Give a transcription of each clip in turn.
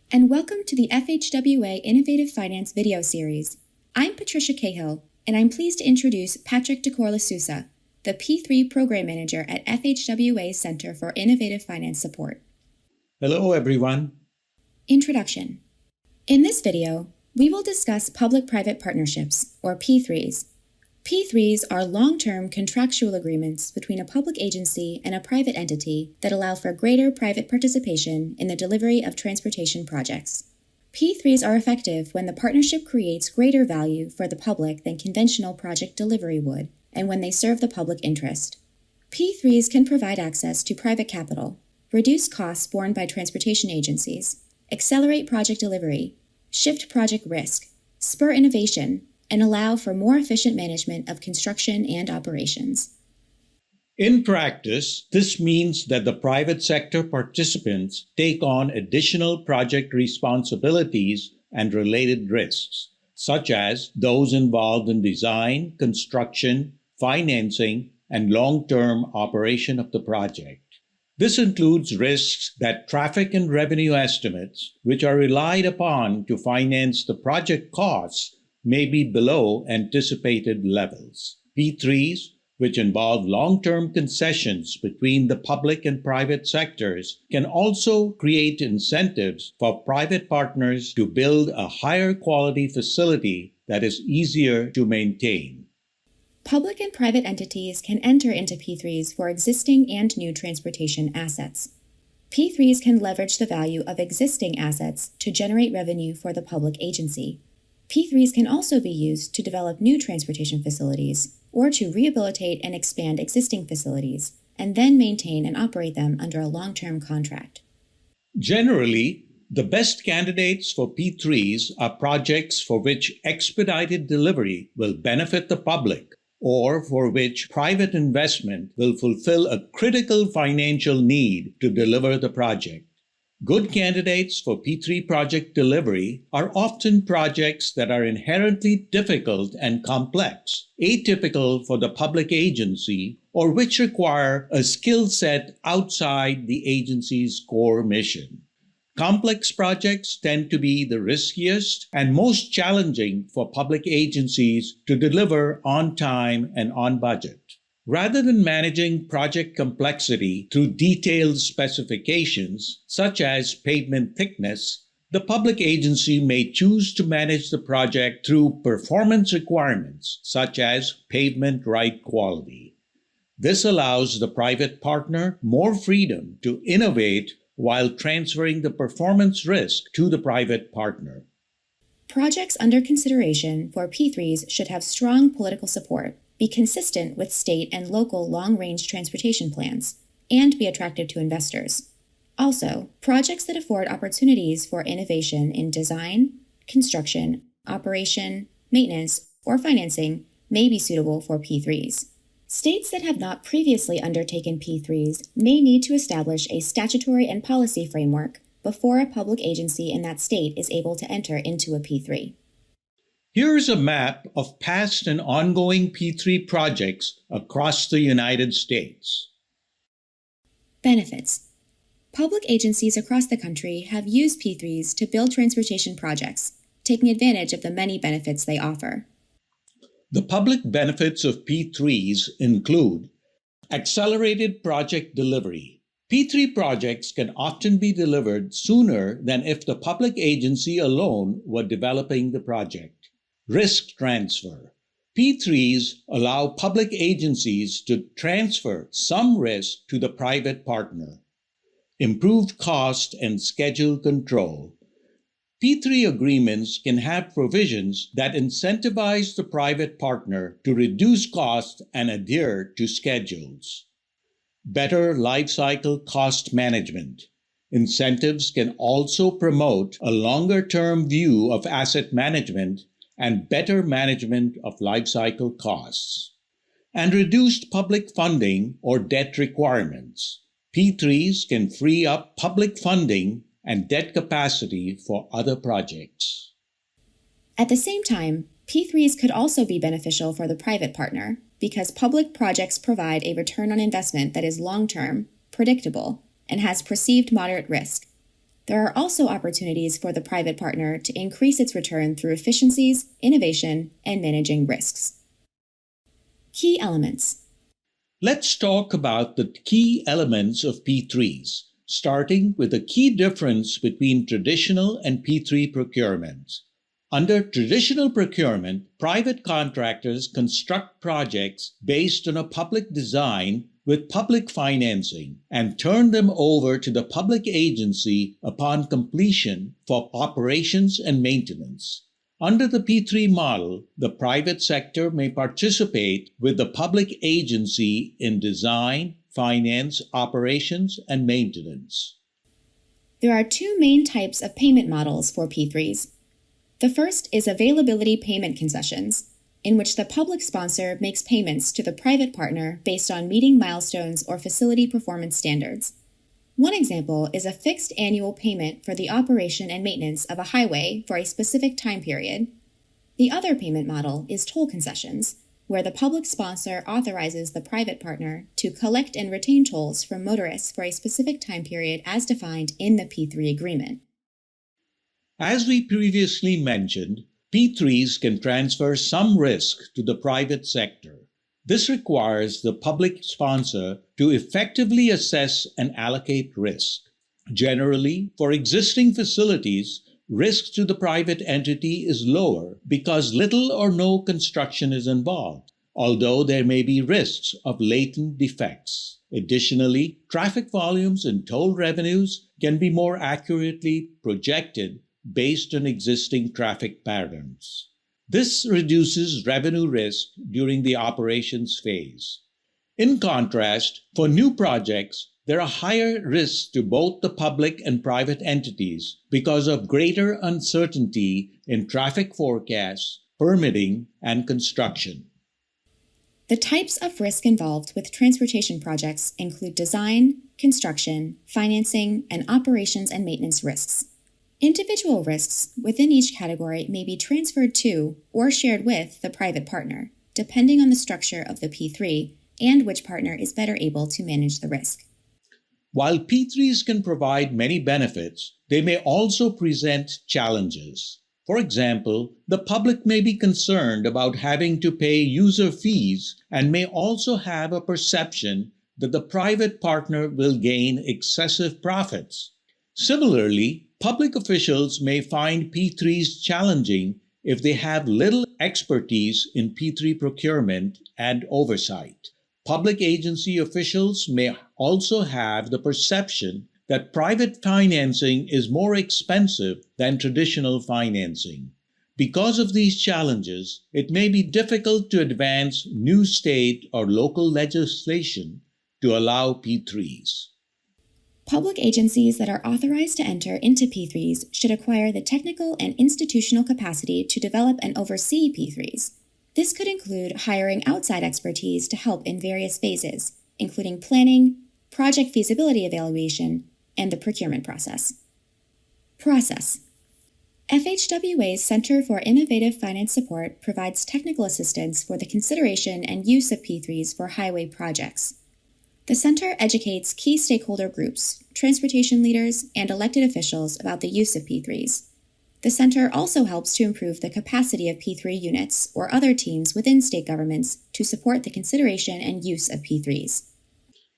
and welcome to the FHWA Innovative Finance video series. I'm Patricia Cahill, and I'm pleased to introduce Patrick DeCorla Sousa, the P3 Program Manager at FHWA's Center for Innovative Finance Support. Hello, everyone. Introduction. In this video, we will discuss public-private partnerships, or P3s. P3s are long-term contractual agreements between a public agency and a private entity that allow for greater private participation in the delivery of transportation projects. P3s are effective when the partnership creates greater value for the public than conventional project delivery would, and when they serve the public interest. P3s can provide access to private capital, reduce costs borne by transportation agencies, accelerate project delivery, shift project risk, spur innovation, and allow for more efficient management of construction and operations. In practice, this means that the private sector participants take on additional project responsibilities and related risks, such as those involved in design, construction, financing, and long-term operation of the project. This includes risks that traffic and revenue estimates, which are relied upon to finance the project costs, may be below anticipated levels. P3s, which involve long-term concessions between the public and private sectors, can also create incentives for private partners to build a higher quality facility that is easier to maintain. Public and private entities can enter into P3s for existing and new transportation assets. P3s can leverage the value of existing assets to generate revenue for the public agency. P3s can also be used to develop new transportation facilities or to rehabilitate and expand existing facilities, and then maintain and operate them under a long-term contract. Generally, the best candidates for P3s are projects for which expedited delivery will benefit the public, or for which private investment will fulfill a critical financial need to deliver the project. Good candidates for P3 project delivery are often projects that are inherently difficult and complex, atypical for the public agency, or which require a skill set outside the agency's core mission. Complex projects tend to be the riskiest and most challenging for public agencies to deliver on time and on budget. Rather than managing project complexity through detailed specifications, such as pavement thickness, the public agency may choose to manage the project through performance requirements, such as pavement right quality. This allows the private partner more freedom to innovate while transferring the performance risk to the private partner. Projects under consideration for P3s should have strong political support, be consistent with state and local long-range transportation plans, and be attractive to investors. Also, projects that afford opportunities for innovation in design, construction, operation, maintenance, or financing may be suitable for P3s. States that have not previously undertaken P3s may need to establish a statutory and policy framework before a public agency in that state is able to enter into a P3. Here's a map of past and ongoing P3 projects across the United States. Benefits. Public agencies across the country have used P3s to build transportation projects, taking advantage of the many benefits they offer. The public benefits of P3s include accelerated project delivery. P3 projects can often be delivered sooner than if the public agency alone were developing the project. Risk transfer. P3s allow public agencies to transfer some risk to the private partner. Improved cost and schedule control. P3 agreements can have provisions that incentivize the private partner to reduce costs and adhere to schedules. Better lifecycle cost management. Incentives can also promote a longer-term view of asset management and better management of lifecycle costs. And reduced public funding or debt requirements. P3s can free up public funding and debt capacity for other projects. At the same time, P3s could also be beneficial for the private partner because public projects provide a return on investment that is long-term, predictable, and has perceived moderate risk. There are also opportunities for the private partner to increase its return through efficiencies, innovation, and managing risks. Key elements. Let's talk about the key elements of P3s, starting with the key difference between traditional and P3 procurements. Under traditional procurement, private contractors construct projects based on a public design with public financing and turn them over to the public agency upon completion for operations and maintenance. Under the P3 model, the private sector may participate with the public agency in design, finance, operations, and maintenance. There are two main types of payment models for P3s. The first is availability payment concessions, in which the public sponsor makes payments to the private partner based on meeting milestones or facility performance standards. One example is a fixed annual payment for the operation and maintenance of a highway for a specific time period. The other payment model is toll concessions, where the public sponsor authorizes the private partner to collect and retain tolls from motorists for a specific time period as defined in the P3 agreement. As we previously mentioned, P3s can transfer some risk to the private sector. This requires the public sponsor to effectively assess and allocate risk. Generally, for existing facilities, risk to the private entity is lower because little or no construction is involved, although there may be risks of latent defects. Additionally, traffic volumes and toll revenues can be more accurately projected based on existing traffic patterns. This reduces revenue risk during the operations phase. In contrast, for new projects, there are higher risks to both the public and private entities because of greater uncertainty in traffic forecasts, permitting, and construction. The types of risk involved with transportation projects include design, construction, financing, and operations and maintenance risks. Individual risks within each category may be transferred to or shared with the private partner, depending on the structure of the P3 and which partner is better able to manage the risk. While P3s can provide many benefits, they may also present challenges. For example, the public may be concerned about having to pay user fees and may also have a perception that the private partner will gain excessive profits. Similarly, public officials may find P3s challenging if they have little expertise in P3 procurement and oversight. Public agency officials may also have the perception that private financing is more expensive than traditional financing. Because of these challenges, it may be difficult to advance new state or local legislation to allow P3s. Public agencies that are authorized to enter into P3s should acquire the technical and institutional capacity to develop and oversee P3s. This could include hiring outside expertise to help in various phases, including planning, project feasibility evaluation, and the procurement process. Process. FHWA's Center for Innovative Finance Support provides technical assistance for the consideration and use of P3s for highway projects. The center educates key stakeholder groups, transportation leaders, and elected officials about the use of P3s. The center also helps to improve the capacity of P3 units or other teams within state governments to support the consideration and use of P3s.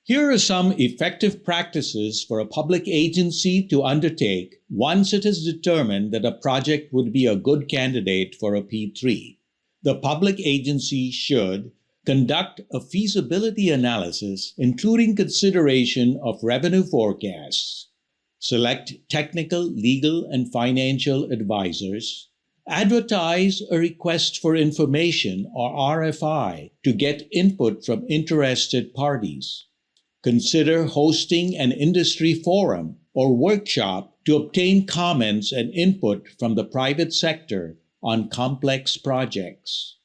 Here are some effective practices for a public agency to undertake once it is determined that a project would be a good candidate for a P3. The public agency should conduct a feasibility analysis, including consideration of revenue forecasts, select technical, legal, and financial advisors, advertise a request for information or RFI to get input from interested parties, consider hosting an industry forum or workshop to obtain comments and input from the private sector on complex projects.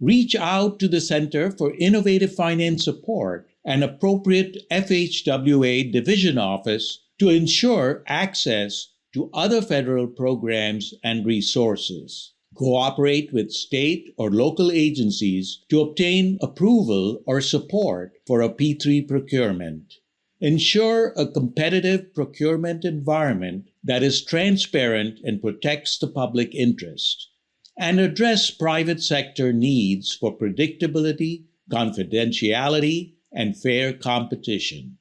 Reach out to the Center for Innovative Finance Support, an appropriate FHWA division office, to ensure access to other federal programs and resources. Cooperate with state or local agencies to obtain approval or support for a P3 procurement. Ensure a competitive procurement environment that is transparent and protects the public interest, and address private sector needs for predictability, confidentiality, and fair competition.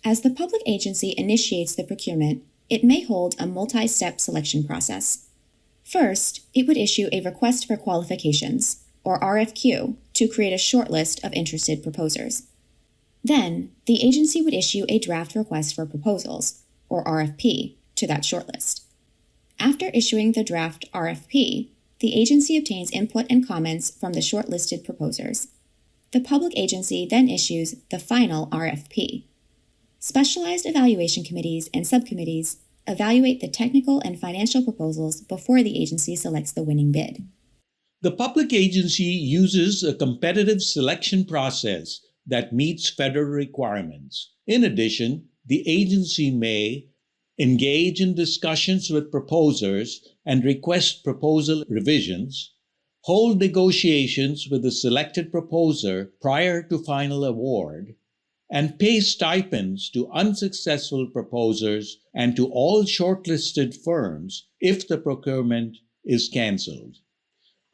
As the public agency initiates the procurement, it may hold a multi-step selection process. First, it would issue a request for qualifications, or RFQ, to create a shortlist of interested proposers. Then, the agency would issue a draft request for proposals, or RFP, to that shortlist. After issuing the draft RFP, the agency obtains input and comments from the shortlisted proposers. The public agency then issues the final RFP. Specialized evaluation committees and subcommittees evaluate the technical and financial proposals before the agency selects the winning bid. The public agency uses a competitive selection process that meets federal requirements. In addition, the agency may engage in discussions with proposers and request proposal revisions, hold negotiations with the selected proposer prior to final award, and pay stipends to unsuccessful proposers and to all shortlisted firms if the procurement is canceled.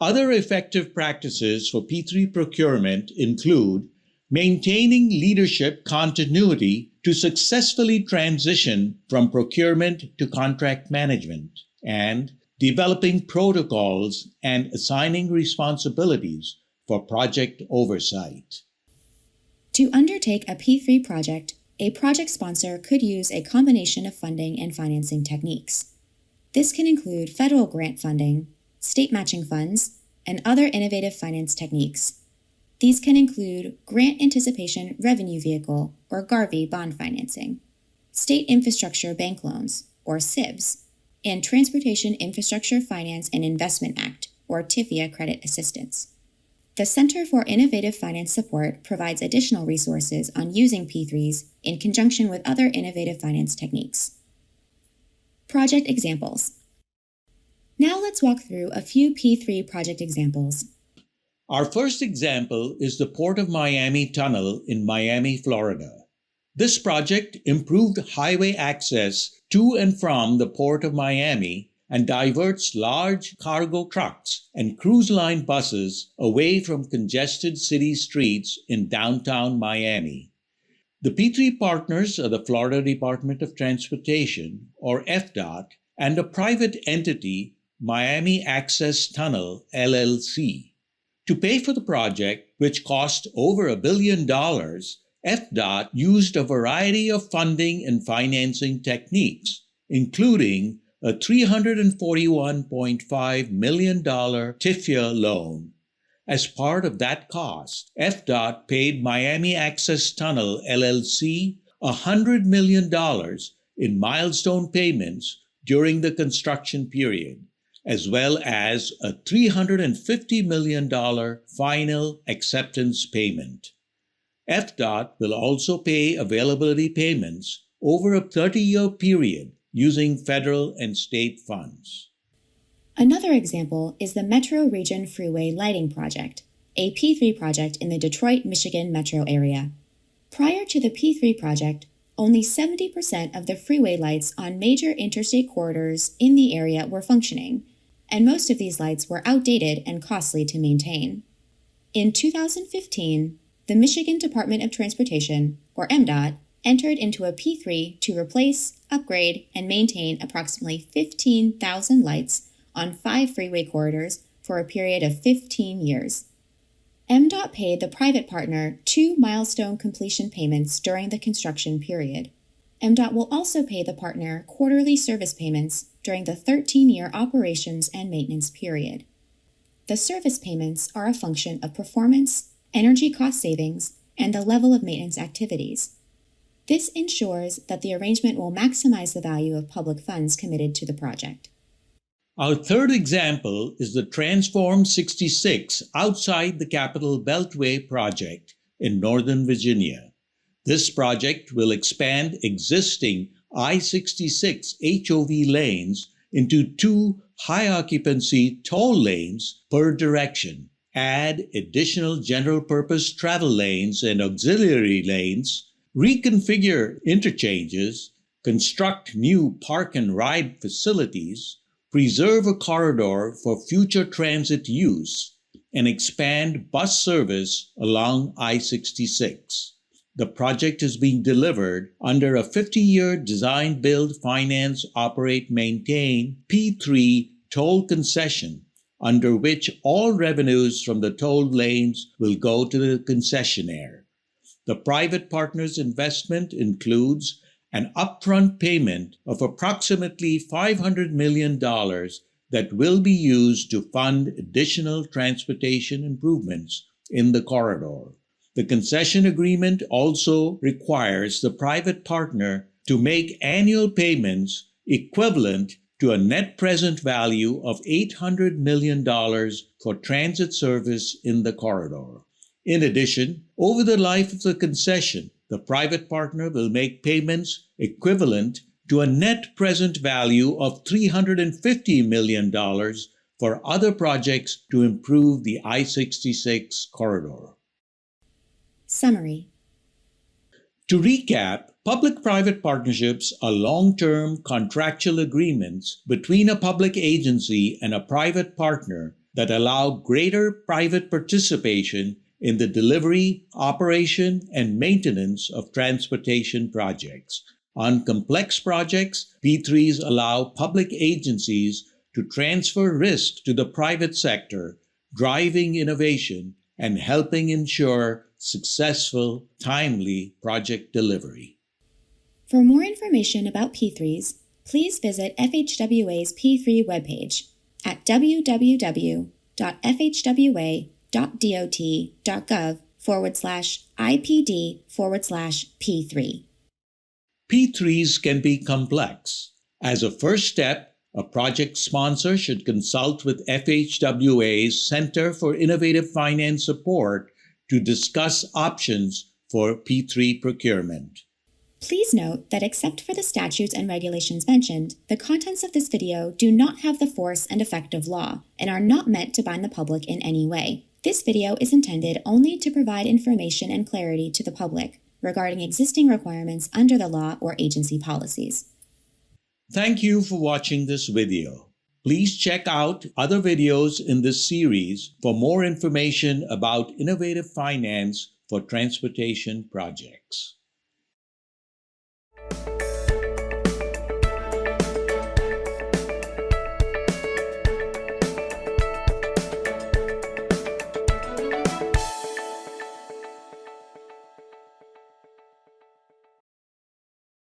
Other effective practices for P3 procurement include maintaining leadership continuity to successfully transition from procurement to contract management, and developing protocols and assigning responsibilities for project oversight. To undertake a P3 project, a project sponsor could use a combination of funding and financing techniques. This can include federal grant funding, state matching funds, and other innovative finance techniques. These can include Grant Anticipation Revenue Vehicle, or GARVI bond financing, State Infrastructure Bank Loans, or SIBs, and Transportation Infrastructure Finance and Investment Act, or TIFIA credit assistance. The Center for Innovative Finance Support provides additional resources on using P3s in conjunction with other innovative finance techniques. Project examples. Now let's walk through a few P3 project examples. Our first example is the Port of Miami Tunnel in Miami, Florida. This project improved highway access to and from the Port of Miami and diverts large cargo trucks and cruise line buses away from congested city streets in downtown Miami. The P3 partners are the Florida Department of Transportation, or FDOT, and a private entity, Miami Access Tunnel, LLC. To pay for the project, which cost over $1 billion, FDOT used a variety of funding and financing techniques, including a $341.5 million TIFIA loan. As part of that cost, FDOT paid Miami Access Tunnel, LLC, $100 million in milestone payments during the construction period, as well as a $350 million final acceptance payment. FDOT will also pay availability payments over a 30-year period using federal and state funds. Another example is the Metro Region Freeway Lighting Project, a P3 project in the Detroit, Michigan metro area. Prior to the P3 project, only 70% of the freeway lights on major interstate corridors in the area were functioning, and most of these lights were outdated and costly to maintain. In 2015, the Michigan Department of Transportation, or MDOT, entered into a P3 to replace, upgrade, and maintain approximately 15,000 lights on 5 freeway corridors for a period of 15 years. MDOT paid the private partner 2 milestone completion payments during the construction period. MDOT will also pay the partner quarterly service payments during the 13-year operations and maintenance period. The service payments are a function of performance, energy cost savings, and the level of maintenance activities. This ensures that the arrangement will maximize the value of public funds committed to the project. Our third example is the Transform 66 Outside the Capitol Beltway project in Northern Virginia. This project will expand existing I-66 HOV lanes into 2 high-occupancy toll lanes per direction, add additional general-purpose travel lanes and auxiliary lanes, reconfigure interchanges, construct new park and ride facilities, preserve a corridor for future transit use, and expand bus service along I-66. The project is being delivered under a 50-year design, build, finance, operate, maintain P3 toll concession, under which all revenues from the toll lanes will go to the concessionaire. The private partner's investment includes an upfront payment of approximately $500 million that will be used to fund additional transportation improvements in the corridor. The concession agreement also requires the private partner to make annual payments equivalent to a net present value of $800 million for transit service in the corridor. In addition, over the life of the concession, the private partner will make payments equivalent to a net present value of $350 million for other projects to improve the I-66 corridor. Summary. To recap, public-private partnerships are long-term contractual agreements between a public agency and a private partner that allow greater private participation in the delivery, operation, and maintenance of transportation projects. On complex projects, P3s allow public agencies to transfer risk to the private sector, driving innovation and helping ensure successful, timely project delivery. For more information about P3s, please visit FHWA's P3 webpage at www.fhwa.dot.gov/IPD/P3. P3s can be complex. As a first step, a project sponsor should consult with FHWA's Center for Innovative Finance Support to discuss options for P3 procurement. Please note that except for the statutes and regulations mentioned, the contents of this video do not have the force and effect of law and are not meant to bind the public in any way. This video is intended only to provide information and clarity to the public regarding existing requirements under the law or agency policies. Thank you for watching this video. Please check out other videos in this series for more information about innovative finance for transportation projects.